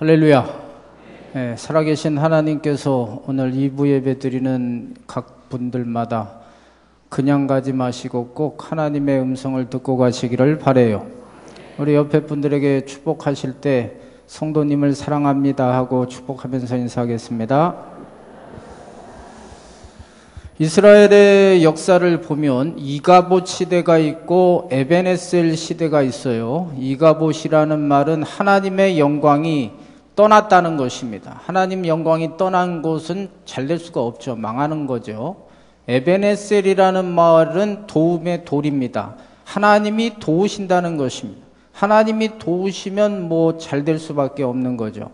할렐루야. 네, 살아계신 하나님께서 오늘 2부 예배 드리는 각 분들마다 그냥 가지 마시고 꼭 하나님의 음성을 듣고 가시기를 바라요. 우리 옆에 분들에게 축복하실 때 성도님을 사랑합니다 하고 축복하면서 인사하겠습니다. 이스라엘의 역사를 보면 이가봇 시대가 있고 에벤에셀 시대가 있어요. 이가봇이라는 말은 하나님의 영광이 떠났다는 것입니다. 하나님 영광이 떠난 곳은 잘 될 수가 없죠. 망하는 거죠. 에벤에셀이라는 말은 도움의 돌입니다. 하나님이 도우신다는 것입니다. 하나님이 도우시면 뭐 잘 될 수밖에 없는 거죠.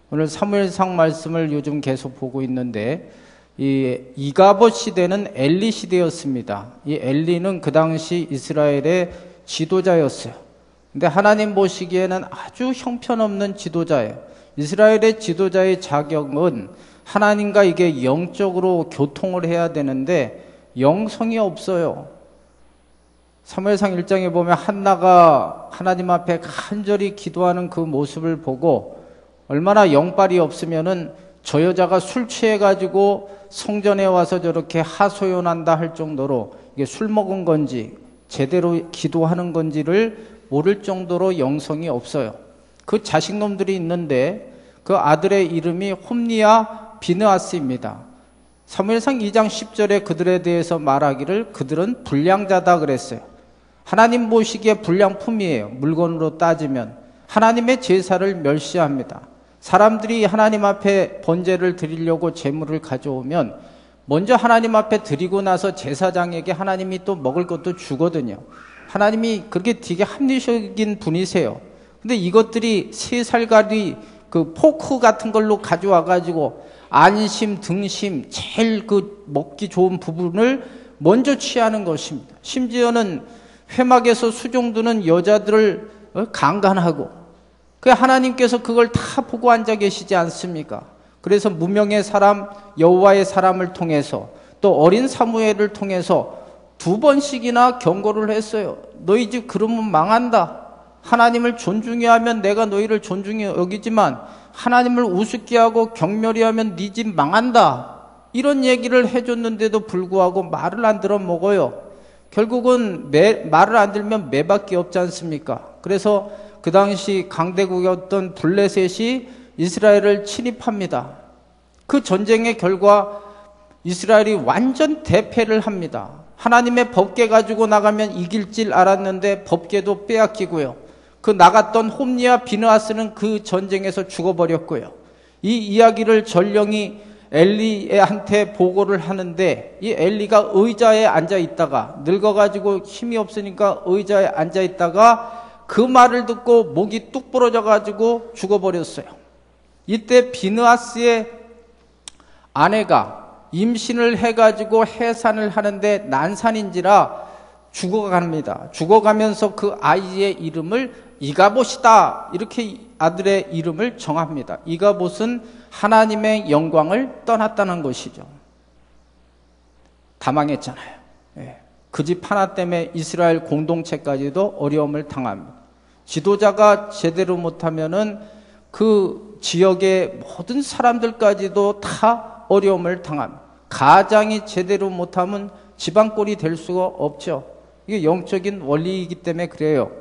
오늘 사무엘상 말씀을 요즘 계속 보고 있는데 이 이가봇 시대는 엘리 시대였습니다. 이 엘리는 그 당시 이스라엘의 지도자였어요. 근데 하나님 보시기에는 아주 형편없는 지도자예요. 이스라엘의 지도자의 자격은 하나님과 이게 영적으로 교통을 해야 되는데 영성이 없어요. 사무엘상 1장에 보면 한나가 하나님 앞에 간절히 기도하는 그 모습을 보고 얼마나 영빨이 없으면은 저 여자가 술 취해가지고 성전에 와서 저렇게 하소연한다 할 정도로 이게 술 먹은 건지 제대로 기도하는 건지를 모를 정도로 영성이 없어요. 그 자식놈들이 있는데 그 아들의 이름이 홈니와 비느하스입니다. 사무엘상 2장 10절에 그들에 대해서 말하기를 그들은 불량자다 그랬어요. 하나님 보시기에 불량품이에요. 물건으로 따지면 하나님의 제사를 멸시합니다. 사람들이 하나님 앞에 번제를 드리려고 제물을 가져오면 먼저 하나님 앞에 드리고 나서 제사장에게 하나님이 또 먹을 것도 주거든요. 하나님이 그렇게 되게 합리적인 분이세요. 근데 이것들이 3살짜리 그 포크 같은 걸로 가져와가지고 안심, 등심, 제일 그 먹기 좋은 부분을 먼저 취하는 것입니다. 심지어는 회막에서 수종드는 여자들을 강간하고 그 하나님께서 그걸 다 보고 앉아 계시지 않습니까? 그래서 무명의 사람, 여호와의 사람을 통해서 또 어린 사무엘을 통해서 2번씩이나 경고를 했어요. 너희 집 그러면 망한다. 하나님을 존중히 하면 내가 너희를 존중히 여기지만 하나님을 우습게 하고 경멸히 하면 네 집 망한다. 이런 얘기를 해줬는데도 불구하고 말을 안 들어 먹어요. 결국은 말을 안 들면 매밖에 없지 않습니까? 그래서 그 당시 강대국이었던 블레셋이 이스라엘을 침입합니다. 그 전쟁의 결과 이스라엘이 완전 대패를 합니다. 하나님의 법궤 가지고 나가면 이길 줄 알았는데 법궤도 빼앗기고요. 그 나갔던 홈니와 비느하스는 그 전쟁에서 죽어버렸고요. 이 이야기를 전령이 엘리한테 보고를 하는데 이 엘리가 의자에 앉아 있다가 늙어가지고 힘이 없으니까 의자에 앉아 있다가 그 말을 듣고 목이 뚝 부러져가지고 죽어버렸어요. 이때 비느하스의 아내가 임신을 해가지고 해산을 하는데 난산인지라 죽어갑니다. 죽어가면서 그 아이의 이름을 이가봇이다 이렇게 아들의 이름을 정합니다. 이가봇은 하나님의 영광을 떠났다는 것이죠. 다 망했잖아요. 그 집 하나 때문에 이스라엘 공동체까지도 어려움을 당합니다. 지도자가 제대로 못하면은 그 지역의 모든 사람들까지도 다 어려움을 당합니다. 가장이 제대로 못하면 집안꼴이 될 수가 없죠. 이게 영적인 원리이기 때문에 그래요.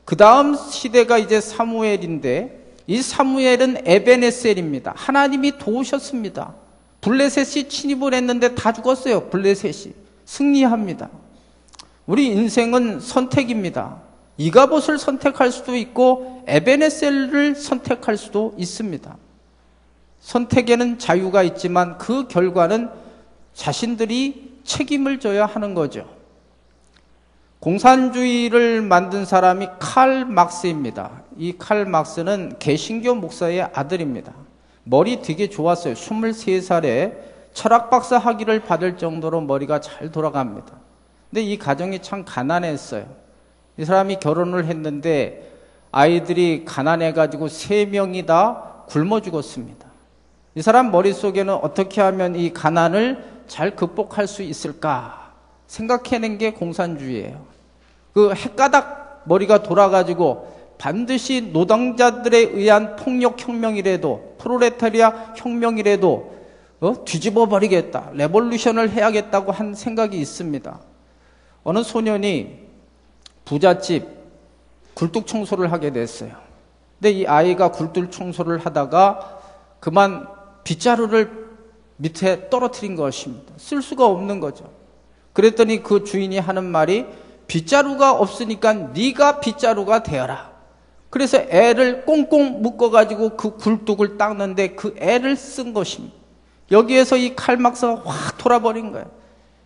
그 다음 시대가 이제 사무엘인데 이 사무엘은 에벤에셀입니다. 하나님이 도우셨습니다. 블레셋이 침입을 했는데 다 죽었어요. 블레셋이 승리합니다. 우리 인생은 선택입니다. 이가봇을 선택할 수도 있고 에벤에셀을 선택할 수도 있습니다. 선택에는 자유가 있지만 그 결과는 자신들이 책임을 져야 하는 거죠. 공산주의를 만든 사람이 칼 막스입니다. 이 칼 막스는 개신교 목사의 아들입니다. 머리 되게 좋았어요. 23살에 철학박사 학위를 받을 정도로 머리가 잘 돌아갑니다. 근데 이 가정이 참 가난했어요. 이 사람이 결혼을 했는데 아이들이 가난해가지고 3명이 다 굶어 죽었습니다. 이 사람 머릿속에는 어떻게 하면 이 가난을 잘 극복할 수 있을까 생각해낸 게 공산주의예요. 그 헷가닥 머리가 돌아가지고 반드시 노동자들에 의한 폭력혁명이라도 프롤레타리아 혁명이라도 뒤집어 버리겠다, 레볼루션을 해야겠다고 한 생각이 있습니다. 어느 소년이 부잣집 굴뚝 청소를 하게 됐어요. 근데 이 아이가 굴뚝 청소를 하다가 그만 빗자루를 밑에 떨어뜨린 것입니다. 쓸 수가 없는 거죠. 그랬더니 그 주인이 하는 말이 빗자루가 없으니까 네가 빗자루가 되어라. 그래서 애를 꽁꽁 묶어가지고 그 굴뚝을 닦는데 그 애를 쓴 것입니다. 여기에서 이 칼막스가 확 돌아버린 거예요.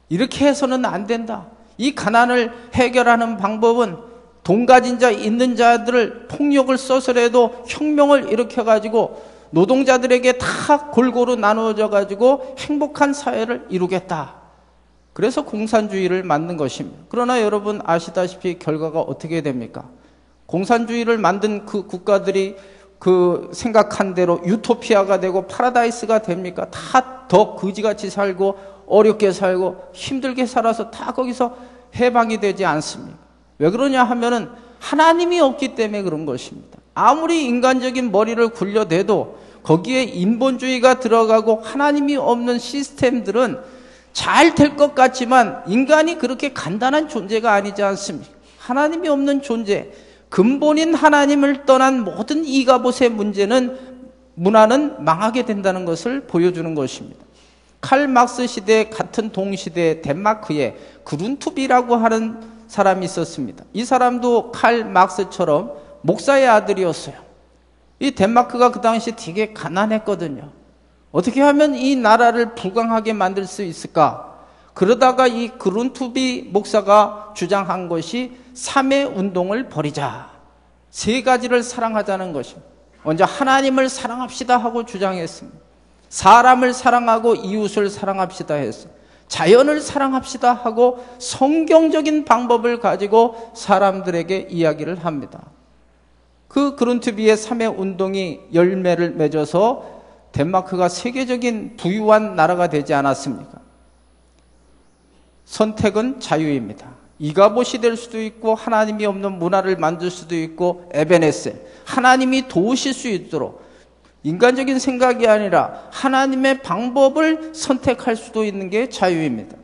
이렇게 해서는 안 된다. 이 가난을 해결하는 방법은 돈 가진 자 있는 자들을 폭력을 써서라도 혁명을 일으켜가지고 노동자들에게 다 골고루 나누어져 가지고 행복한 사회를 이루겠다. 그래서 공산주의를 만든 것입니다. 그러나 여러분 아시다시피 결과가 어떻게 됩니까? 공산주의를 만든 그 국가들이 그 생각한 대로 유토피아가 되고 파라다이스가 됩니까? 다 더 거지같이 살고 어렵게 살고 힘들게 살아서 다 거기서 해방이 되지 않습니다. 왜 그러냐 하면은 하나님이 없기 때문에 그런 것입니다. 아무리 인간적인 머리를 굴려대도 거기에 인본주의가 들어가고 하나님이 없는 시스템들은 잘 될 것 같지만 인간이 그렇게 간단한 존재가 아니지 않습니까? 하나님이 없는 존재, 근본인 하나님을 떠난 모든 이가봇의 문화는 망하게 된다는 것을 보여주는 것입니다. 칼 막스 시대 같은 동시대에 덴마크에 그룬투비라고 하는 사람이 있었습니다. 이 사람도 칼 막스처럼 목사의 아들이었어요. 이 덴마크가 그 당시 되게 가난했거든요. 어떻게 하면 이 나라를 부강하게 만들 수 있을까? 그러다가 이 그룬투비 목사가 주장한 것이 3의 운동을 벌이자. 3가지를 사랑하자는 것입니다. 먼저 하나님을 사랑합시다 하고 주장했습니다. 사람을 사랑하고 이웃을 사랑합시다 했어요. 자연을 사랑합시다 하고 성경적인 방법을 가지고 사람들에게 이야기를 합니다. 그 그룬투비의 3의 운동이 열매를 맺어서 덴마크가 세계적인 부유한 나라가 되지 않았습니까? 선택은 자유입니다. 이가봇이 될 수도 있고 하나님이 없는 문화를 만들 수도 있고 에베네셀, 하나님이 도우실 수 있도록 인간적인 생각이 아니라 하나님의 방법을 선택할 수도 있는 게 자유입니다.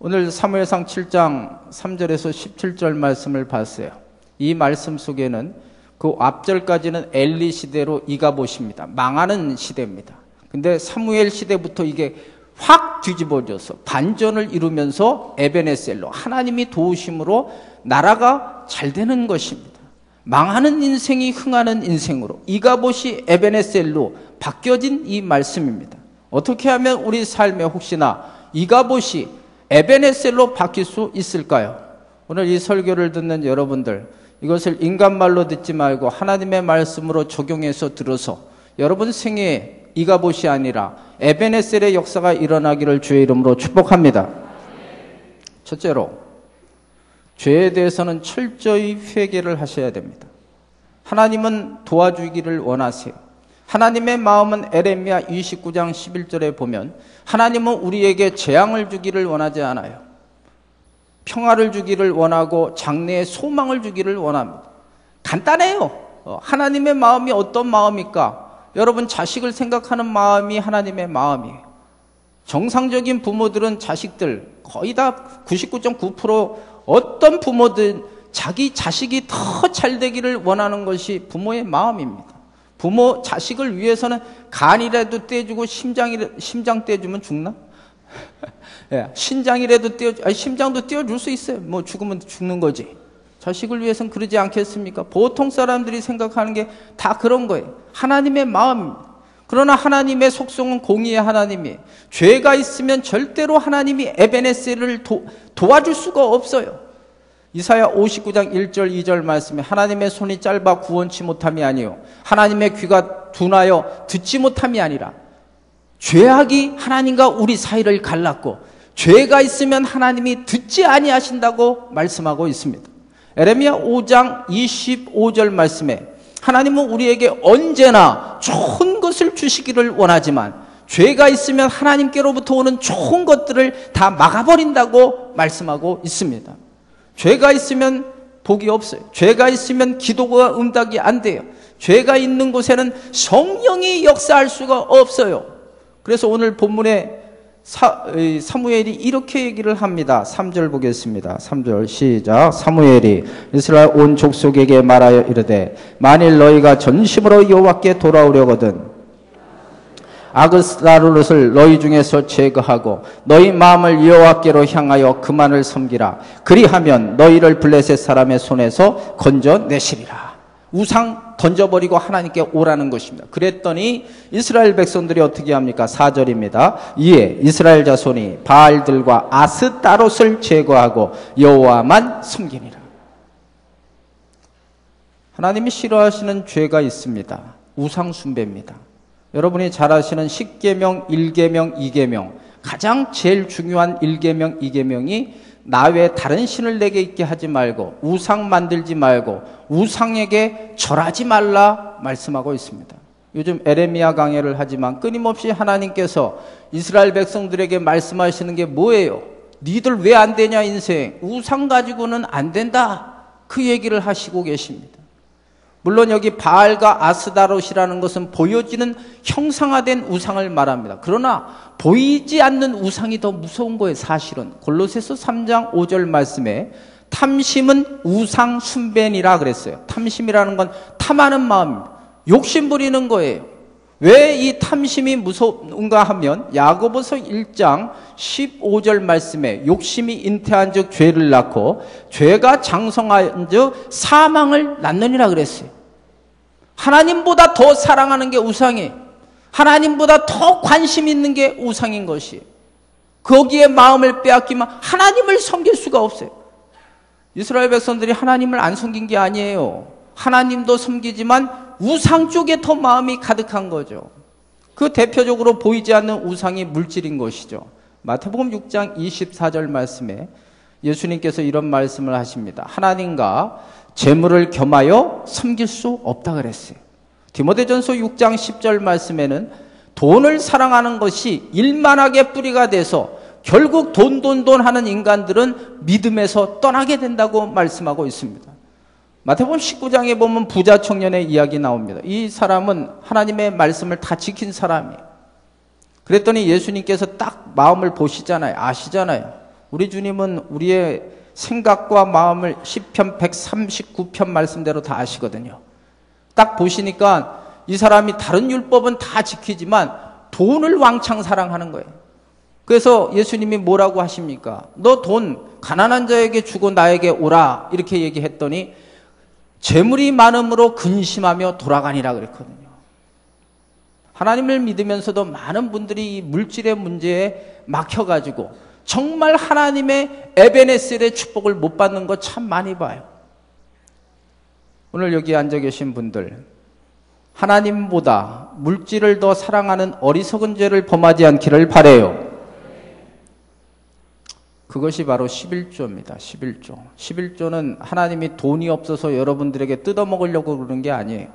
오늘 사무엘상 7장 3절에서 17절 말씀을 봤어요. 이 말씀 속에는 그 앞절까지는 엘리 시대로 이가봇입니다. 망하는 시대입니다. 근데 사무엘 시대부터 이게 확 뒤집어져서 반전을 이루면서 에베네셀로 하나님이 도우심으로 나라가 잘 되는 것입니다. 망하는 인생이 흥하는 인생으로 이가봇이 에베네셀로 바뀌어진 이 말씀입니다. 어떻게 하면 우리 삶에 혹시나 이가봇이 에베네셀로 바뀔 수 있을까요? 오늘 이 설교를 듣는 여러분들, 이것을 인간말로 듣지 말고 하나님의 말씀으로 적용해서 들어서 여러분 생애에 이가봇이 아니라 에베네셀의 역사가 일어나기를 주의 이름으로 축복합니다. 첫째로, 죄에 대해서는 철저히 회개를 하셔야 됩니다. 하나님은 도와주기를 원하세요. 하나님의 마음은 에레미야 29장 11절에 보면 하나님은 우리에게 재앙을 주기를 원하지 않아요. 평화를 주기를 원하고 장래의 소망을 주기를 원합니다. 간단해요. 하나님의 마음이 어떤 마음일까? 여러분 자식을 생각하는 마음이 하나님의 마음이에요. 정상적인 부모들은 자식들 거의 다 99.9% 어떤 부모든 자기 자식이 더 잘 되기를 원하는 것이 부모의 마음입니다. 부모 자식을 위해서는 간이라도 떼주고 심장 떼주면 죽나? 예, 신장이라도 심장도 떼어줄 수 있어요. 뭐 죽으면 죽는 거지. 자식을 위해서는 그러지 않겠습니까? 보통 사람들이 생각하는 게 다 그런 거예요. 하나님의 마음입니다. 그러나 하나님의 속성은 공의의 하나님이에요. 죄가 있으면 절대로 하나님이 에베네셀을 도와줄 수가 없어요. 이사야 59장 1절 2절 말씀에 하나님의 손이 짧아 구원치 못함이 아니요 하나님의 귀가 둔하여 듣지 못함이 아니라 죄악이 하나님과 우리 사이를 갈랐고 죄가 있으면 하나님이 듣지 아니하신다고 말씀하고 있습니다. 에레미야 5장 25절 말씀에 하나님은 우리에게 언제나 좋은 것을 주시기를 원하지만 죄가 있으면 하나님께로부터 오는 좋은 것들을 다 막아버린다고 말씀하고 있습니다. 죄가 있으면 복이 없어요. 죄가 있으면 기도가 응답이 안 돼요. 죄가 있는 곳에는 성령이 역사할 수가 없어요. 그래서 오늘 본문에 사무엘이 이렇게 얘기를 합니다. 3절 보겠습니다. 3절 시작. 사무엘이 이스라엘 온 족속에게 말하여 이르되 만일 너희가 전심으로 여호와께 돌아오려거든 아그스다롯을 너희 중에서 제거하고 너희 마음을 여호와께로 향하여 그만을 섬기라. 그리하면 너희를 블레셋 사람의 손에서 건져내시리라. 우상 던져버리고 하나님께 오라는 것입니다. 그랬더니 이스라엘 백성들이 어떻게 합니까? 4절입니다. 이에 이스라엘 자손이 바알들과 아스타롯을 제거하고 여호와만 섬기니라. 하나님이 싫어하시는 죄가 있습니다. 우상 숭배입니다. 여러분이 잘 아시는 10계명, 1계명, 2계명, 가장 제일 중요한 1계명, 2계명이 나 외에 다른 신을 내게 있게 하지 말고 우상 만들지 말고 우상에게 절하지 말라 말씀하고 있습니다. 요즘 에레미야 강해를 하지만 끊임없이 하나님께서 이스라엘 백성들에게 말씀하시는 게 뭐예요? 니들 왜 안 되냐 인생, 우상 가지고는 안 된다, 그 얘기를 하시고 계십니다. 물론 여기 바알과 아스다롯이라는 것은 보여지는 형상화된 우상을 말합니다. 그러나 보이지 않는 우상이 더 무서운 거예요. 사실은 골로새서 3장 5절 말씀에 탐심은 우상 숭배니라 그랬어요. 탐심이라는 건 탐하는 마음, 욕심 부리는 거예요. 왜 이 탐심이 무서운가 하면 야고보서 1장 15절 말씀에 욕심이 잉태한 즉 죄를 낳고 죄가 장성한 즉 사망을 낳느니라 그랬어요. 하나님보다 더 사랑하는 게 우상이에요. 하나님보다 더 관심 있는 게 우상인 것이에요. 거기에 마음을 빼앗기면 하나님을 섬길 수가 없어요. 이스라엘 백성들이 하나님을 안 섬긴 게 아니에요. 하나님도 섬기지만 우상 쪽에 더 마음이 가득한 거죠. 그 대표적으로 보이지 않는 우상이 물질인 것이죠. 마태복음 6장 24절 말씀에 예수님께서 이런 말씀을 하십니다. 하나님과 재물을 겸하여 섬길 수 없다 그랬어요. 디모데전서 6장 10절 말씀에는 돈을 사랑하는 것이 일만하게 뿌리가 돼서 결국 돈 하는 인간들은 믿음에서 떠나게 된다고 말씀하고 있습니다. 마태복음 19장에 보면 부자 청년의 이야기 나옵니다. 이 사람은 하나님의 말씀을 다 지킨 사람이에요. 그랬더니 예수님께서 딱 마음을 보시잖아요. 아시잖아요. 우리 주님은 우리의 생각과 마음을 시편 139편 말씀대로 다 아시거든요. 딱 보시니까 이 사람이 다른 율법은 다 지키지만 돈을 왕창 사랑하는 거예요. 그래서 예수님이 뭐라고 하십니까? 너 돈 가난한 자에게 주고 나에게 오라 이렇게 얘기했더니 재물이 많음으로 근심하며 돌아가니라 그랬거든요. 하나님을 믿으면서도 많은 분들이 이 물질의 문제에 막혀가지고 정말 하나님의 에베네셀의 축복을 못 받는 거 참 많이 봐요. 오늘 여기 앉아 계신 분들, 하나님보다 물질을 더 사랑하는 어리석은 죄를 범하지 않기를 바라요. 그것이 바로 11조입니다. 11조. 11조는 하나님이 돈이 없어서 여러분들에게 뜯어먹으려고 그러는 게 아니에요.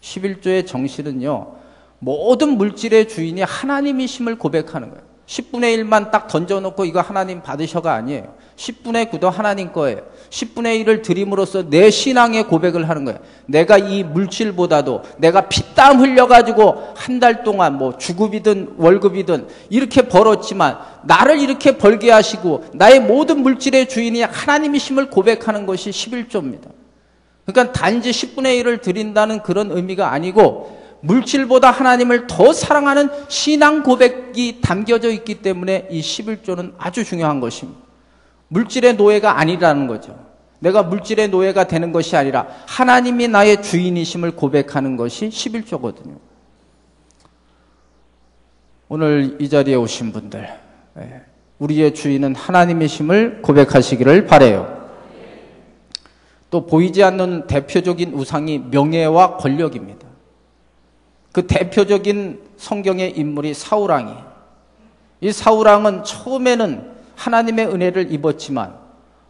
11조의 정신은요, 모든 물질의 주인이 하나님이심을 고백하는 거예요. 10분의 1만 딱 던져놓고 이거 하나님 받으셔가 아니에요. 10분의 9도 하나님 거예요. 10분의 1을 드림으로써 내 신앙의 고백을 하는 거예요. 내가 이 물질보다도 내가 피땀 흘려가지고 한 달 동안 뭐 주급이든 월급이든 이렇게 벌었지만 나를 이렇게 벌게 하시고 나의 모든 물질의 주인이 하나님이심을 고백하는 것이 11조입니다. 그러니까 단지 10분의 1을 드린다는 그런 의미가 아니고 물질보다 하나님을 더 사랑하는 신앙 고백이 담겨져 있기 때문에 이 11조는 아주 중요한 것입니다. 물질의 노예가 아니라는 거죠. 내가 물질의 노예가 되는 것이 아니라 하나님이 나의 주인이심을 고백하는 것이 11조거든요. 오늘 이 자리에 오신 분들, 우리의 주인은 하나님이심을 고백하시기를 바라요. 또 보이지 않는 대표적인 우상이 명예와 권력입니다. 그 대표적인 성경의 인물이 사울왕이에요. 이 사울왕은 처음에는 하나님의 은혜를 입었지만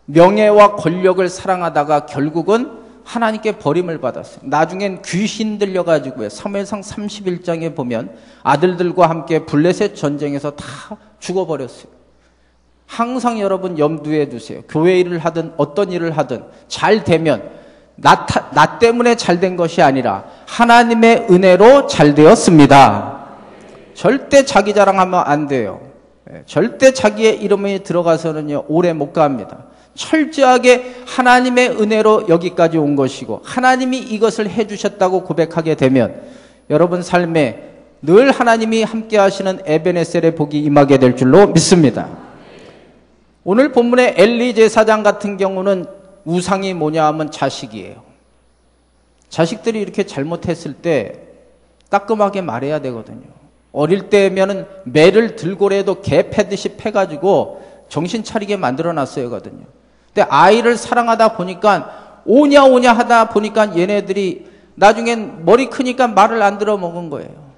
명예와 권력을 사랑하다가 결국은 하나님께 버림을 받았어요. 나중엔 귀신 들려가지고요. 사무엘상 31장에 보면 아들들과 함께 블레셋 전쟁에서 다 죽어버렸어요. 항상 여러분 염두에 두세요. 교회 일을 하든 어떤 일을 하든 잘 되면 나 때문에 잘 된 것이 아니라 하나님의 은혜로 잘 되었습니다. 절대 자기 자랑하면 안 돼요. 절대 자기의 이름이 들어가서는요 오래 못 갑니다. 철저하게 하나님의 은혜로 여기까지 온 것이고 하나님이 이것을 해주셨다고 고백하게 되면 여러분 삶에 늘 하나님이 함께 하시는 에베네셀의 복이 임하게 될 줄로 믿습니다. 오늘 본문의 엘리 제사장 같은 경우는 우상이 뭐냐 하면 자식이에요. 자식들이 이렇게 잘못했을 때 따끔하게 말해야 되거든요. 어릴 때면은 매를 들고라도 개 패듯이 패가지고 정신 차리게 만들어 놨어요거든요. 근데 아이를 사랑하다 보니까 오냐 하다 보니까 얘네들이 나중엔 머리 크니까 말을 안 들어 먹은 거예요.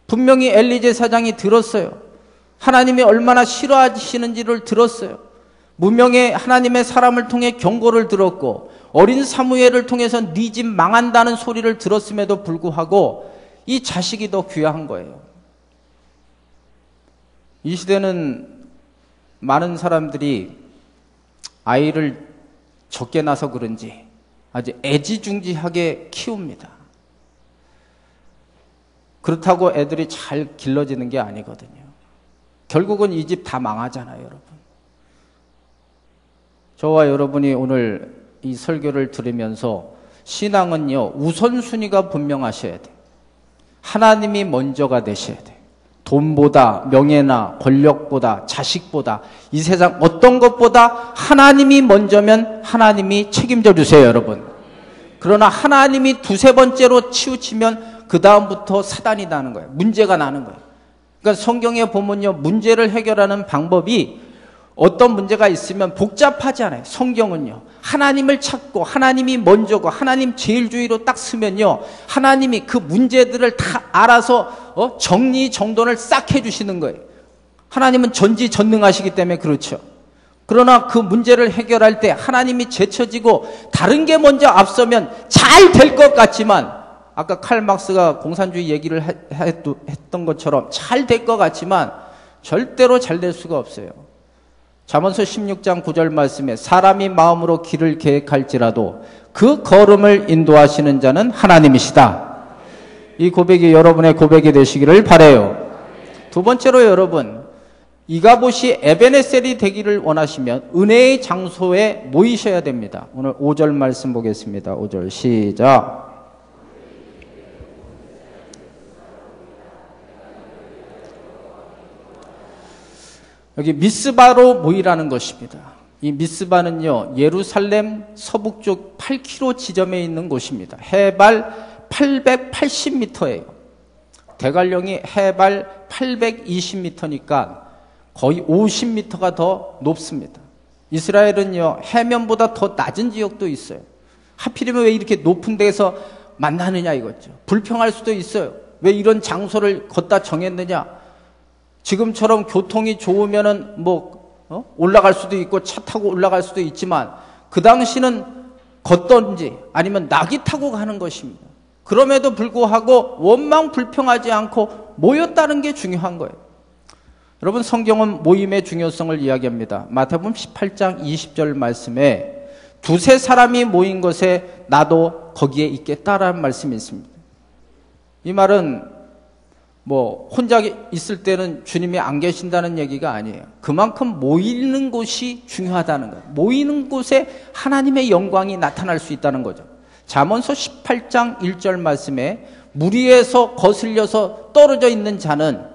분명히 엘리 제사장이 들었어요. 하나님이 얼마나 싫어하시는지를 들었어요. 무명의 하나님의 사람을 통해 경고를 들었고 어린 사무엘을 통해서 네 집 망한다는 소리를 들었음에도 불구하고 이 자식이 더 귀한 거예요. 이 시대는 많은 사람들이 아이를 적게 낳아서 그런지 아주 애지중지하게 키웁니다. 그렇다고 애들이 잘 길러지는 게 아니거든요. 결국은 이 집 다 망하잖아요, 여러분. 저와 여러분이 오늘 이 설교를 들으면서 신앙은요, 우선순위가 분명하셔야 돼요. 하나님이 먼저가 되셔야 돼요. 돈보다, 명예나 권력보다, 자식보다, 이 세상 어떤 것보다 하나님이 먼저면 하나님이 책임져 주세요, 여러분. 그러나 하나님이 두세 번째로 치우치면 그 다음부터 사단이 나는 거예요. 문제가 나는 거예요. 그러니까 성경에 보면요, 문제를 해결하는 방법이 어떤 문제가 있으면 복잡하지 않아요. 성경은요, 하나님을 찾고 하나님이 먼저고 하나님 제일주의로 딱 쓰면요, 하나님이 그 문제들을 다 알아서 정리정돈을 싹 해주시는 거예요. 하나님은 전지전능하시기 때문에 그렇죠. 그러나 그 문제를 해결할 때 하나님이 제쳐지고 다른 게 먼저 앞서면 잘 될 것 같지만, 아까 칼 막스가 공산주의 얘기를 했던 것처럼 잘 될 것 같지만 절대로 잘 될 수가 없어요. 잠언서 16장 9절 말씀에 사람이 마음으로 길을 계획할지라도 그 걸음을 인도하시는 자는 하나님이시다. 이 고백이 여러분의 고백이 되시기를 바라요. 두 번째로 여러분, 이가봇이 에베네셀이 되기를 원하시면 은혜의 장소에 모이셔야 됩니다. 오늘 5절 말씀 보겠습니다. 5절 시작. 여기 미스바로 모이라는 것입니다. 이 미스바는요, 예루살렘 서북쪽 8km 지점에 있는 곳입니다. 해발 880m예요. 대관령이 해발 820m니까 거의 50m가 더 높습니다. 이스라엘은요, 해면보다 더 낮은 지역도 있어요. 하필이면 왜 이렇게 높은 데서 만나느냐 이거죠. 불평할 수도 있어요. 왜 이런 장소를 걷다 정했느냐. 지금처럼 교통이 좋으면은 올라갈 수도 있고 차 타고 올라갈 수도 있지만 그 당시는 걷던지 아니면 낙이 타고 가는 것입니다. 그럼에도 불구하고 원망 불평하지 않고 모였다는 게 중요한 거예요. 여러분, 성경은 모임의 중요성을 이야기합니다. 마태복음 18장 20절 말씀에 두세 사람이 모인 것에 나도 거기에 있겠다라는 말씀이 있습니다. 이 말은 혼자 있을 때는 주님이 안 계신다는 얘기가 아니에요. 그만큼 모이는 곳이 중요하다는 거예요. 모이는 곳에 하나님의 영광이 나타날 수 있다는 거죠. 잠언서 18장 1절 말씀에 무리에서 거슬려서 떨어져 있는 자는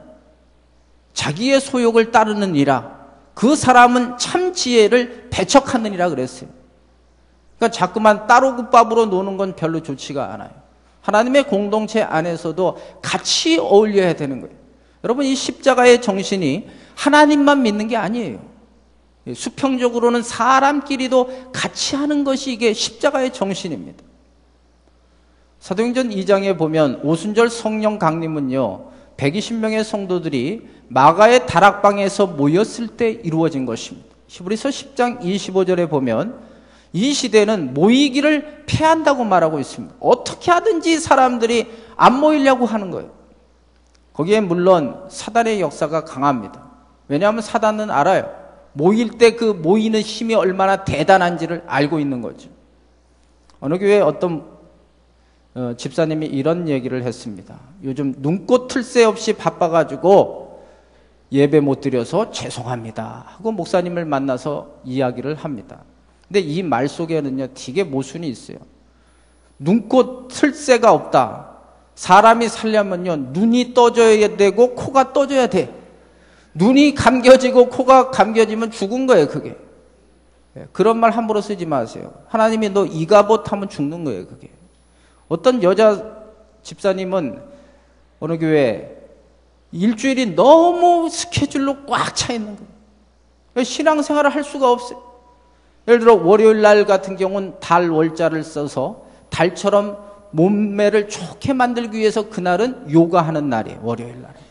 자기의 소욕을 따르느니라. 그 사람은 참 지혜를 배척하느니라 그랬어요. 그러니까 자꾸만 따로국밥으로 노는 건 별로 좋지가 않아요. 하나님의 공동체 안에서도 같이 어울려야 되는 거예요. 여러분, 이 십자가의 정신이 하나님만 믿는 게 아니에요. 수평적으로는 사람끼리도 같이 하는 것이 이게 십자가의 정신입니다. 사도행전 2장에 보면 오순절 성령 강림은요, 120명의 성도들이 마가의 다락방에서 모였을 때 이루어진 것입니다. 히브리서 10장 25절에 보면 이 시대는 모이기를 패한다고 말하고 있습니다. 어떻게 하든지 사람들이 안 모이려고 하는 거예요. 거기에 물론 사단의 역사가 강합니다. 왜냐하면 사단은 알아요. 모일 때 그 모이는 힘이 얼마나 대단한지를 알고 있는 거죠. 어느 교회에 어떤 집사님이 이런 얘기를 했습니다. 요즘 눈꽃 틀 새 없이 바빠가지고 예배 못 드려서 죄송합니다 하고 목사님을 만나서 이야기를 합니다. 근데 이 말 속에는요, 되게 모순이 있어요. 눈꽃 틀 새가 없다. 사람이 살려면요, 눈이 떠져야 되고 코가 떠져야 돼. 눈이 감겨지고 코가 감겨지면 죽은 거예요, 그게. 그런 말 함부로 쓰지 마세요. 하나님이 너 이가봇 하면 죽는 거예요, 그게. 어떤 여자 집사님은 어느 교회 일주일이 너무 스케줄로 꽉 차 있는 거예요. 신앙생활을 할 수가 없어요. 예를 들어 월요일 날 같은 경우는 달 월자를 써서 달처럼 몸매를 좋게 만들기 위해서 그날은 요가하는 날이에요, 월요일 날은.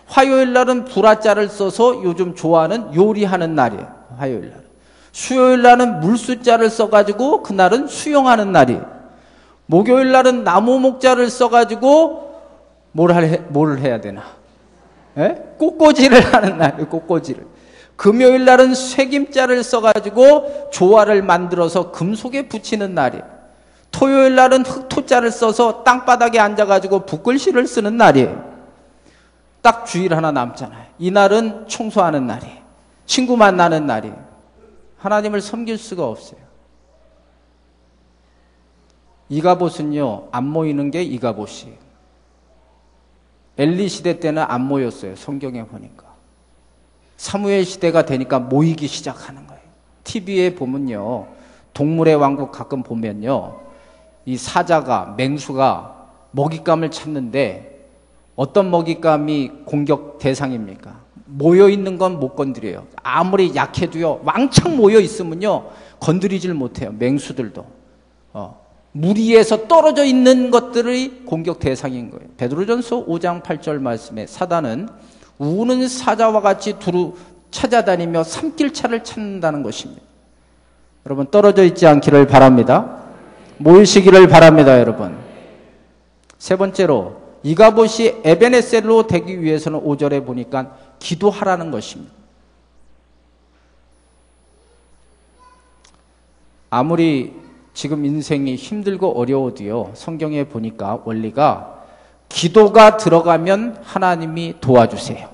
화요일 날은 불화자를 써서 요즘 좋아하는 요리하는 날이에요, 화요일 날은. 수요일 날은 물수자를 써가지고 그날은 수영하는 날이에요. 목요일 날은 나무 목자를 써가지고 뭘 해야 되나? 꽃꽂이를 하는 날이에요, 꽃꽂이를. 금요일 날은 쇠김자를 써가지고 조화를 만들어서 금속에 붙이는 날이에요. 토요일 날은 흑토자를 써서 땅바닥에 앉아가지고 붓글씨를 쓰는 날이에요. 딱 주일 하나 남잖아요. 이날은 청소하는 날이에요. 친구 만나는 날이에요. 하나님을 섬길 수가 없어요. 이가봇은요, 안 모이는 게 이가봇이에요. 엘리 시대 때는 안 모였어요, 성경에 보니까. 사무엘 시대가 되니까 모이기 시작하는 거예요. TV에 보면요, 동물의 왕국 가끔 보면요, 이 사자가, 맹수가 먹잇감을 찾는데 어떤 먹잇감이 공격 대상입니까? 모여있는 건 못 건드려요. 아무리 약해도요, 왕창 모여있으면요, 건드리질 못해요, 맹수들도. 물 위에서 떨어져 있는 것들이 공격 대상인 거예요. 베드로전서 5장 8절 말씀에 사단은 우는 사자와 같이 두루 찾아다니며 삼킬차를 찾는다는 것입니다. 여러분, 떨어져 있지 않기를 바랍니다. 모이시기를 바랍니다, 여러분. 세 번째로, 이가봇이 에베네셀로 되기 위해서는 5절에 보니까 기도하라는 것입니다. 아무리 지금 인생이 힘들고 어려워도요, 성경에 보니까 원리가 기도가 들어가면 하나님이 도와주세요.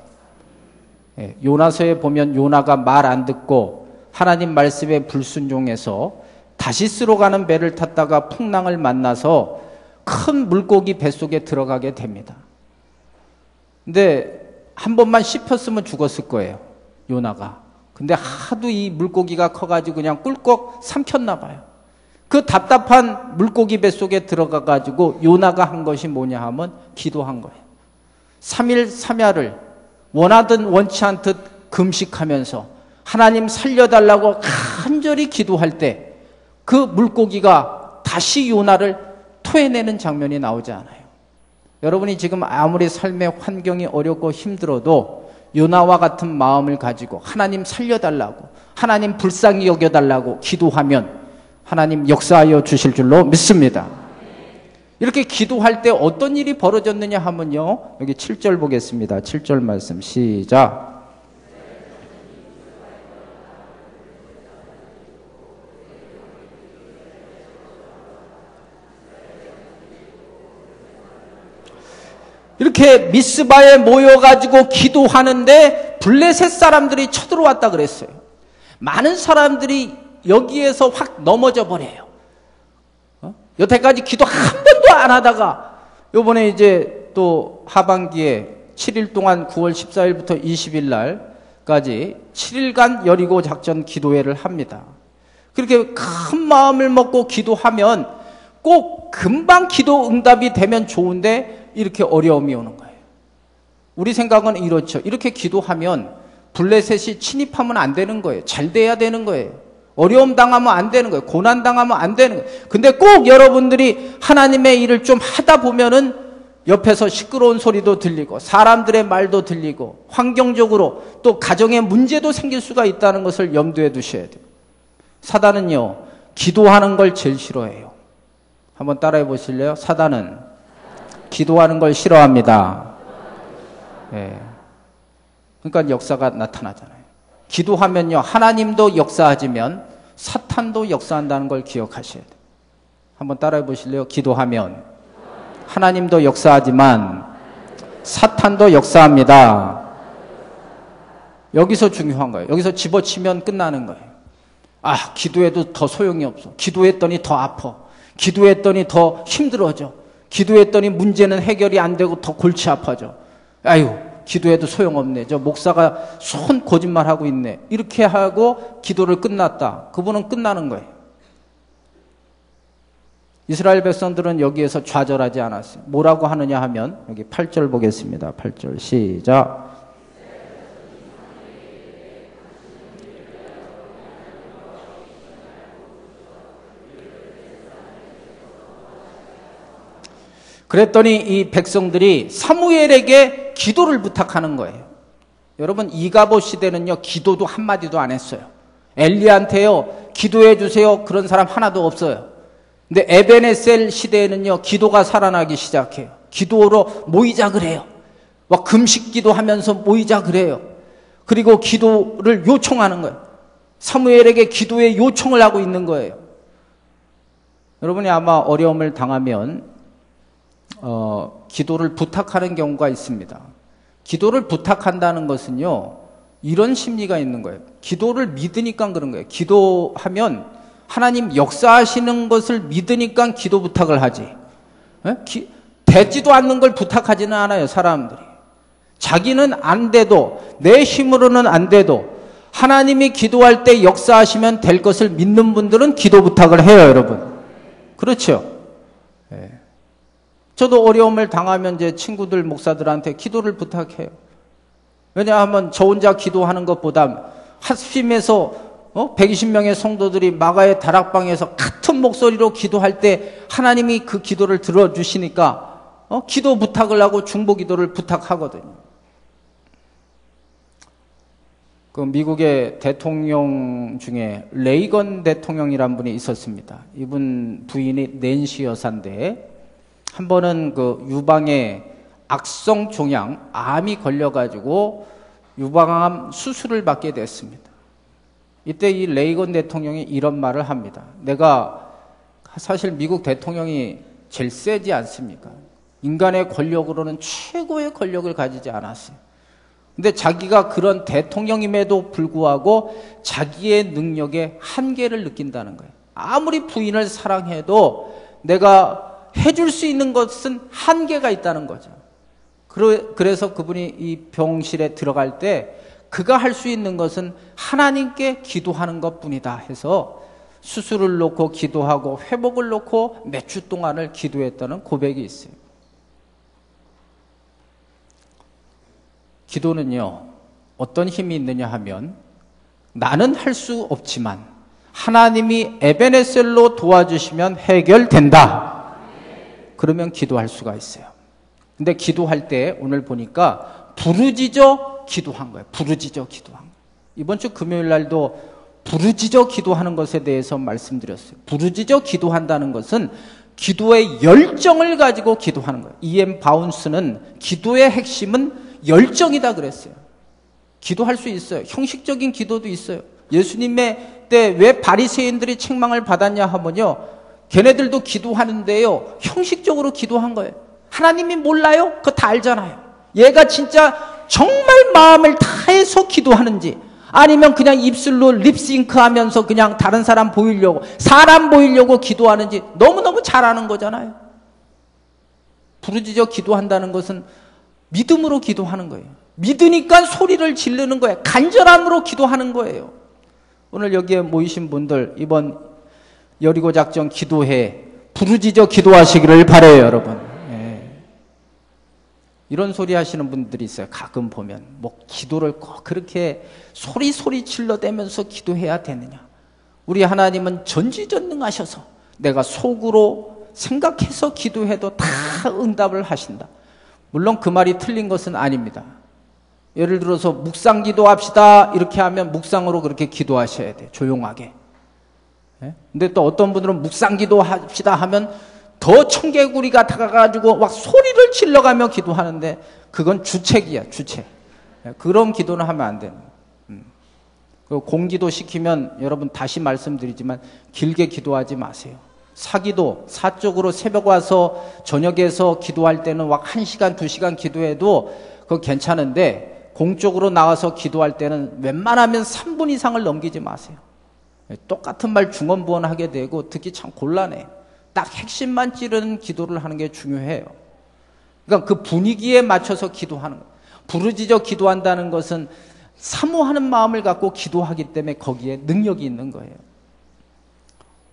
요나서에 보면 요나가 말 안 듣고 하나님 말씀에 불순종해서 다시스로 가는 배를 탔다가 풍랑을 만나서 큰 물고기 뱃속에 들어가게 됩니다. 근데 한 번만 씹혔으면 죽었을 거예요, 요나가. 근데 하도 이 물고기가 커가지고 그냥 꿀꺽 삼켰나 봐요. 그 답답한 물고기 뱃속에 들어가가지고 요나가 한 것이 뭐냐 하면 기도한 거예요. 3일 3야를 원하든 원치 않듯 금식하면서 하나님 살려달라고 간절히 기도할 때 그 물고기가 다시 요나를 토해내는 장면이 나오지 않아요. 여러분이 지금 아무리 삶의 환경이 어렵고 힘들어도 요나와 같은 마음을 가지고 하나님 살려달라고, 하나님 불쌍히 여겨달라고 기도하면 하나님 역사하여 주실 줄로 믿습니다. 이렇게 기도할 때 어떤 일이 벌어졌느냐 하면요, 여기 7절 보겠습니다. 7절 말씀 시작. 이렇게 미스바에 모여가지고 기도하는데 블레셋 사람들이 쳐들어왔다 그랬어요. 많은 사람들이 여기에서 확 넘어져 버려요. 여태까지 기도 한 번도 안 하다가 요번에 이제 또 하반기에 7일 동안 9월 14일부터 20일 날까지 7일간 여리고 작전 기도회를 합니다. 그렇게 큰 마음을 먹고 기도하면 꼭 금방 기도 응답이 되면 좋은데 이렇게 어려움이 오는 거예요. 우리 생각은 이렇죠. 이렇게 기도하면 블레셋이 침입하면 안 되는 거예요. 잘 돼야 되는 거예요. 어려움 당하면 안 되는 거예요. 고난 당하면 안 되는 거예요. 근데 꼭 여러분들이 하나님의 일을 좀 하다 보면은 옆에서 시끄러운 소리도 들리고 사람들의 말도 들리고 환경적으로 또 가정에 문제도 생길 수가 있다는 것을 염두에 두셔야 돼요. 사단은요, 기도하는 걸 제일 싫어해요. 한번 따라해 보실래요? 사단은 기도하는 걸 싫어합니다. 예. 그러니까 역사가 나타나잖아요. 기도하면요, 하나님도 역사하지만 사탄도 역사한다는 걸 기억하셔야 돼요. 한번 따라해 보실래요? 기도하면 하나님도 역사하지만 사탄도 역사합니다. 여기서 중요한 거예요. 여기서 집어치면 끝나는 거예요. 아, 기도해도 더 소용이 없어. 기도했더니 더 아파. 기도했더니 더 힘들어져. 기도했더니 문제는 해결이 안 되고 더 골치 아파져. 아유, 기도해도 소용없네. 저 목사가 손 거짓말하고 있네. 이렇게 하고 기도를 끝났다. 그분은 끝나는 거예요. 이스라엘 백성들은 여기에서 좌절하지 않았어요. 뭐라고 하느냐 하면 여기 8절 보겠습니다. 8절 시작. 그랬더니 이 백성들이 사무엘에게 기도를 부탁하는 거예요. 여러분, 이가봇 시대는요, 기도도 한마디도 안 했어요. 엘리야한테요, 기도해 주세요. 그런 사람 하나도 없어요. 근데 에베네셀 시대에는요, 기도가 살아나기 시작해요. 기도로 모이자 그래요. 막 금식 기도하면서 모이자 그래요. 그리고 기도를 요청하는 거예요. 사무엘에게 기도의 요청을 하고 있는 거예요. 여러분이 아마 어려움을 당하면 기도를 부탁하는 경우가 있습니다. 기도를 부탁한다는 것은요, 이런 심리가 있는 거예요. 기도를 믿으니까 그런 거예요. 기도하면 하나님 역사하시는 것을 믿으니까 기도 부탁을 하지. 되지도 않는 걸 부탁하지는 않아요, 사람들이. 자기는 안 돼도, 내 힘으로는 안 돼도 하나님이 기도할 때 역사하시면 될 것을 믿는 분들은 기도 부탁을 해요, 여러분. 그렇죠? 네. 저도 어려움을 당하면 제 친구들 목사들한테 기도를 부탁해요. 왜냐하면 저 혼자 기도하는 것보다 핫심에서 120명의 성도들이 마가의 다락방에서 같은 목소리로 기도할 때 하나님이 그 기도를 들어주시니까 기도 부탁을 하고 중보 기도를 부탁하거든요. 그 미국의 대통령 중에 레이건 대통령이란 분이 있었습니다. 이분 부인이 낸시 여사인데 한 번은 그 유방에 악성 종양, 암이 걸려가지고 유방암 수술을 받게 됐습니다. 이때 이 레이건 대통령이 이런 말을 합니다. 내가 사실 미국 대통령이 제일 세지 않습니까? 인간의 권력으로는 최고의 권력을 가지지 않았어요. 근데 자기가 그런 대통령임에도 불구하고 자기의 능력의 한계를 느낀다는 거예요. 아무리 부인을 사랑해도 내가 해줄 수 있는 것은 한계가 있다는 거죠. 그래서 그분이 이 병실에 들어갈 때 그가 할 수 있는 것은 하나님께 기도하는 것뿐이다 해서 수술을 놓고 기도하고 회복을 놓고 몇 주 동안을 기도했다는 고백이 있어요. 기도는요, 어떤 힘이 있느냐 하면 나는 할 수 없지만 하나님이 에베네셀로 도와주시면 해결된다. 그러면 기도할 수가 있어요. 근데 기도할 때 오늘 보니까 부르짖어 기도한 거예요. 부르짖어 기도한 거예요. 이번 주 금요일 날도 부르짖어 기도하는 것에 대해서 말씀드렸어요. 부르짖어 기도한다는 것은 기도의 열정을 가지고 기도하는 거예요. E.M. 바운스는 기도의 핵심은 열정이다 그랬어요. 기도할 수 있어요. 형식적인 기도도 있어요. 예수님의 때 왜 바리새인들이 책망을 받았냐 하면요, 걔네들도 기도하는데요, 형식적으로 기도한 거예요. 하나님이 몰라요? 그거 다 알잖아요. 얘가 진짜 정말 마음을 다해서 기도하는지 아니면 그냥 입술로 립싱크 하면서 그냥 다른 사람 보이려고, 사람 보이려고 기도하는지 너무너무 잘 아는 거잖아요. 부르짖어 기도한다는 것은 믿음으로 기도하는 거예요. 믿으니까 소리를 지르는 거예요. 간절함으로 기도하는 거예요. 오늘 여기에 모이신 분들 이번 여리고 작전 기도회 부르짖어 기도하시기를 바라요, 여러분. 예. 이런 소리 하시는 분들이 있어요. 가끔 보면 뭐 기도를 꼭 그렇게 소리 질러대면서 기도해야 되느냐. 우리 하나님은 전지전능하셔서 내가 속으로 생각해서 기도해도 다 응답을 하신다. 물론 그 말이 틀린 것은 아닙니다. 예를 들어서 묵상 기도합시다 이렇게 하면 묵상으로 그렇게 기도하셔야 돼요. 조용하게. 근데 또 어떤 분들은 묵상 기도합시다 하면 더 청개구리가 다가가지고 막 소리를 질러가며 기도하는데 그건 주책이야, 주책. 그런 기도는 하면 안 되는. 공기도 시키면 여러분 다시 말씀드리지만 길게 기도하지 마세요. 사기도 사적으로 새벽 와서 저녁에서 기도할 때는 막 1시간, 2시간 기도해도 그거 괜찮은데 공적으로 나와서 기도할 때는 웬만하면 3분 이상을 넘기지 마세요. 똑같은 말 중언부언하게 되고 듣기 참 곤란해요. 딱 핵심만 찌르는 기도를 하는 게 중요해요. 그러니까 그 분위기에 맞춰서 기도하는 거예요. 부르짖어 기도한다는 것은 사모하는 마음을 갖고 기도하기 때문에 거기에 능력이 있는 거예요.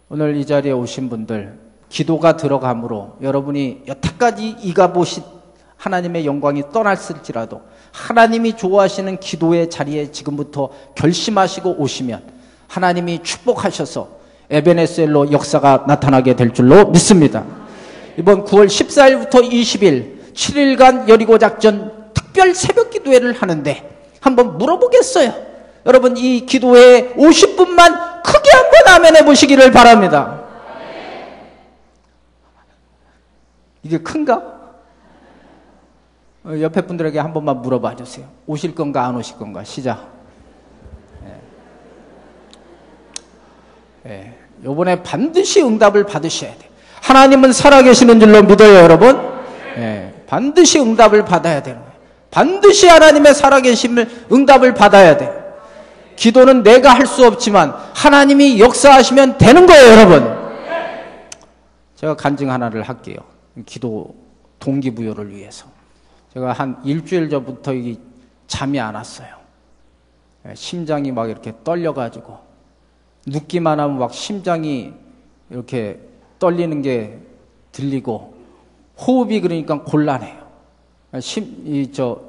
오늘 이 자리에 오신 분들 기도가 들어감으로 여러분이 여태까지 이가봇이 하나님의 영광이 떠났을지라도 하나님이 좋아하시는 기도의 자리에 지금부터 결심하시고 오시면 하나님이 축복하셔서 에베네셀로 역사가 나타나게 될 줄로 믿습니다. 이번 9월 14일부터 20일 7일간 여리고 작전 특별 새벽 기도회를 하는데 한번 물어보겠어요. 여러분 이 기도회에 50분만 크게 한번 아멘 해보시기를 바랍니다. 이게 큰가? 옆에 분들에게 한 번만 물어봐 주세요. 오실 건가 안 오실 건가? 시작. 이번에 반드시 응답을 받으셔야 돼요. 하나님은 살아계시는 줄로 믿어요, 여러분. 반드시 응답을 받아야 되는 거예요. 반드시 하나님의 살아계심을 응답을 받아야 돼요. 기도는 내가 할 수 없지만 하나님이 역사하시면 되는 거예요, 여러분. 제가 간증 하나를 할게요. 기도 동기부여를 위해서. 제가 한 일주일 전부터 잠이 안 왔어요. 심장이 막 이렇게 떨려가지고 눕기만 하면 막 심장이 이렇게 떨리는 게 들리고 호흡이 그러니까 곤란해요.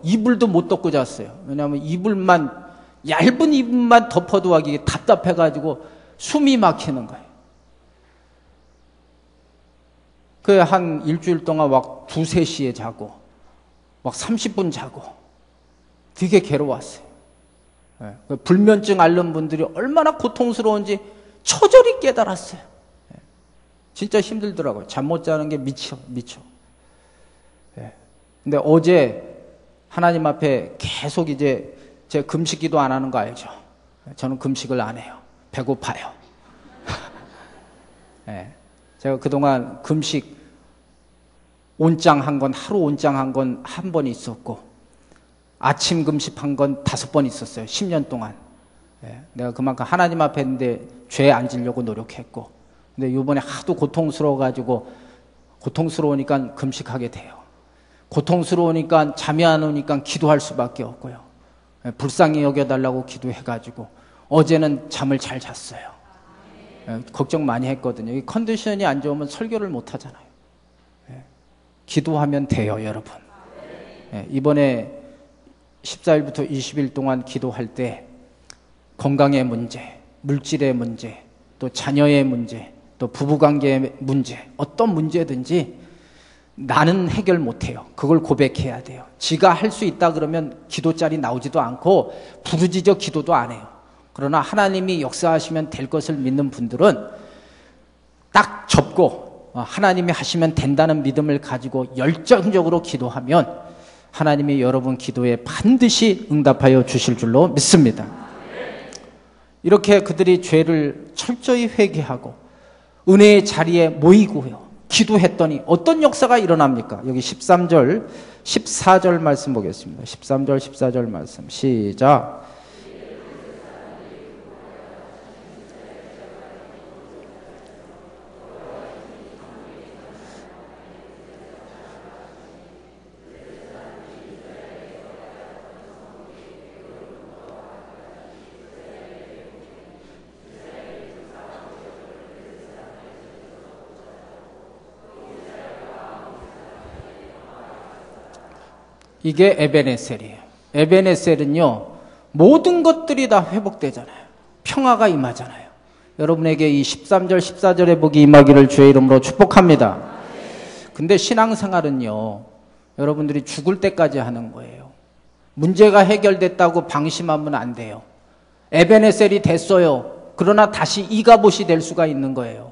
이불도 못 덮고 잤어요. 왜냐하면 얇은 이불만 덮어도 하기 답답해가지고 숨이 막히는 거예요. 그 한 일주일 동안 막 2, 3시에 자고 막 30분 자고 되게 괴로웠어요. 불면증 앓는 분들이 얼마나 고통스러운지 처절히 깨달았어요. 진짜 힘들더라고요. 잠 못 자는 게 미쳐. 근데 어제 하나님 앞에 계속 제 금식 기도 안 하는 거 알죠? 저는 금식을 안 해요. 배고파요. 제가 그동안 금식 온짱한 건 하루 온짱한 건 한 번 있었고 아침 금식한 건 5번 있었어요. 10년 동안. 내가 그만큼 하나님 앞에 있는데 죄 안 지려고 노력했고 근데 이번에 하도 고통스러우니까 금식하게 돼요. 고통스러우니까 잠이 안 오니까 기도할 수밖에 없고요. 불쌍히 여겨달라고 기도해가지고 어제는 잠을 잘 잤어요. 걱정 많이 했거든요. 이 컨디션이 안 좋으면 설교를 못 하잖아요. 기도하면 돼요, 여러분. 이번에 14일부터 20일 동안 기도할 때 건강의 문제, 물질의 문제, 또 자녀의 문제, 또 부부관계의 문제, 어떤 문제든지 나는 해결 못해요. 그걸 고백해야 돼요. 지가 할 수 있다 그러면 기도자리 나오지도 않고 부르짖어 기도도 안 해요. 그러나 하나님이 역사하시면 될 것을 믿는 분들은 딱 접고 하나님이 하시면 된다는 믿음을 가지고 열정적으로 기도하면 하나님이 여러분 기도에 반드시 응답하여 주실 줄로 믿습니다. 이렇게 그들이 죄를 철저히 회개하고 은혜의 자리에 모이고요. 기도했더니 어떤 역사가 일어납니까? 여기 13절, 14절 말씀 보겠습니다. 13절, 14절 말씀. 시작. 이게 에베네셀이에요. 에베네셀은요, 모든 것들이 다 회복되잖아요. 평화가 임하잖아요. 여러분에게 이 13절, 14절의 복이 임하기를 주의 이름으로 축복합니다. 근데 신앙생활은요, 여러분들이 죽을 때까지 하는 거예요. 문제가 해결됐다고 방심하면 안 돼요. 에베네셀이 됐어요. 그러나 다시 이가봇이 될 수가 있는 거예요.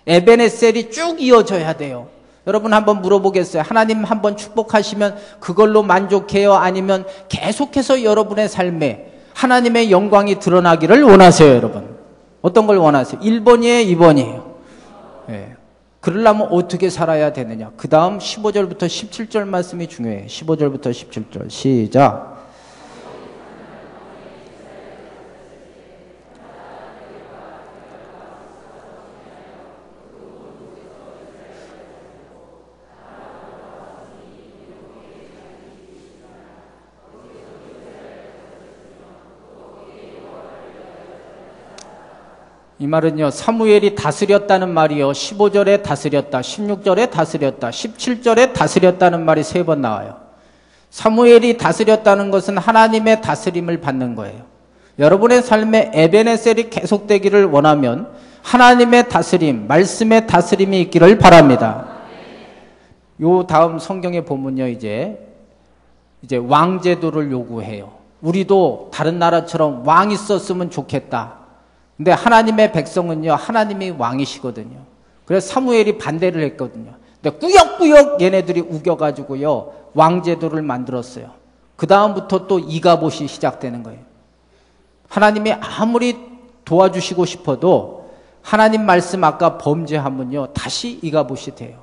에베네셀이 쭉 이어져야 돼요. 여러분 한번 물어보겠어요. 하나님 한번 축복하시면 그걸로 만족해요? 아니면 계속해서 여러분의 삶에 하나님의 영광이 드러나기를 원하세요, 여러분? 어떤 걸 원하세요? 1번이에요, 2번이에요? 예. 그러려면 어떻게 살아야 되느냐? 그 다음 15절부터 17절 말씀이 중요해요. 15절부터 17절 시작. 이 말은요, 사무엘이 다스렸다는 말이요, 15절에 다스렸다, 16절에 다스렸다, 17절에 다스렸다는 말이 3번 나와요. 사무엘이 다스렸다는 것은 하나님의 다스림을 받는 거예요. 여러분의 삶에 에베네셀이 계속되기를 원하면 하나님의 다스림, 말씀의 다스림이 있기를 바랍니다. 요 다음 성경에 보면요, 이제 왕제도를 요구해요. 우리도 다른 나라처럼 왕이 있었으면 좋겠다. 근데 하나님의 백성은요, 하나님이 왕이시거든요. 그래서 사무엘이 반대를 했거든요. 근데 꾸역꾸역 얘네들이 우겨가지고요, 왕제도를 만들었어요. 그 다음부터 또 이가봇이 시작되는 거예요. 하나님이 아무리 도와주시고 싶어도 하나님 말씀 아까 범죄하면요, 다시 이가봇이 돼요.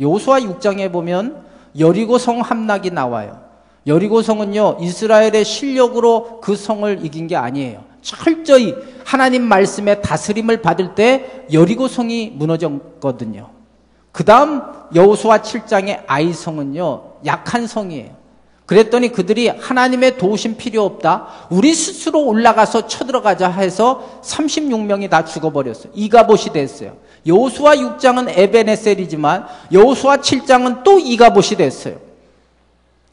여호수아 6장에 보면 여리고성 함락이 나와요. 여리고성은요, 이스라엘의 실력으로 그 성을 이긴 게 아니에요. 철저히 하나님 말씀의 다스림을 받을 때 여리고성이 무너졌거든요. 그 다음 여호수아 7장의 아이성은요, 약한 성이에요. 그랬더니 그들이 하나님의 도우심 필요 없다, 우리 스스로 올라가서 쳐들어가자 해서 36명이 다 죽어버렸어요. 이가봇이 됐어요. 여호수아 6장은 에베네셀이지만 여호수아 7장은 또 이가봇이 됐어요.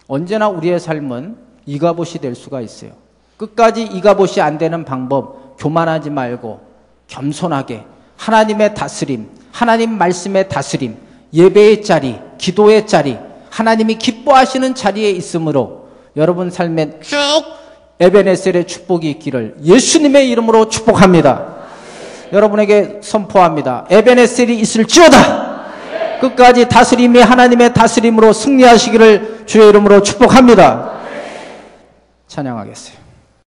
언제나 우리의 삶은 이가봇이 될 수가 있어요. 끝까지 이가봇이 안 되는 방법, 교만하지 말고 겸손하게 하나님의 다스림, 하나님 말씀의 다스림, 예배의 자리, 기도의 자리, 하나님이 기뻐하시는 자리에 있으므로 여러분 삶에 쭉 에베네셀의 축복이 있기를 예수님의 이름으로 축복합니다. 여러분에게 선포합니다. 에베네셀이 있을지어다. 끝까지 다스림이 하나님의 다스림으로 승리하시기를 주의 이름으로 축복합니다. 찬양하겠어요.